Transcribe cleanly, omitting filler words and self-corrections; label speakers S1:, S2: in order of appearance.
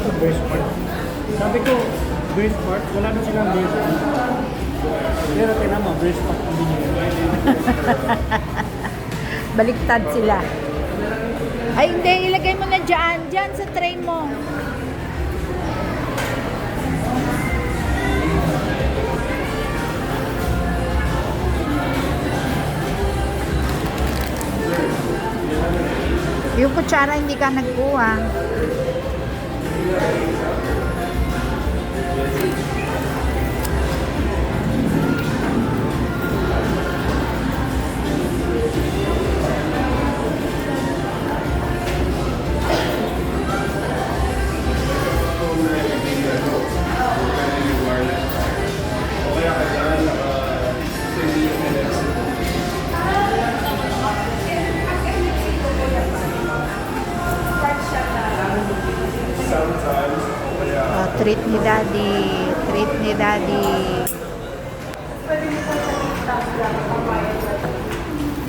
S1: to breast part. Sabi ko, breast part, wala na silang breast. Pero tinan mo, breast part ang binigay.
S2: Baliktad sila. Ay, hindi. Ilagay mo na dyan. Dyan sa tray mo. Yung kutsara hindi ka nagkuha. Treat ni Daddy. Treat ni Daddy.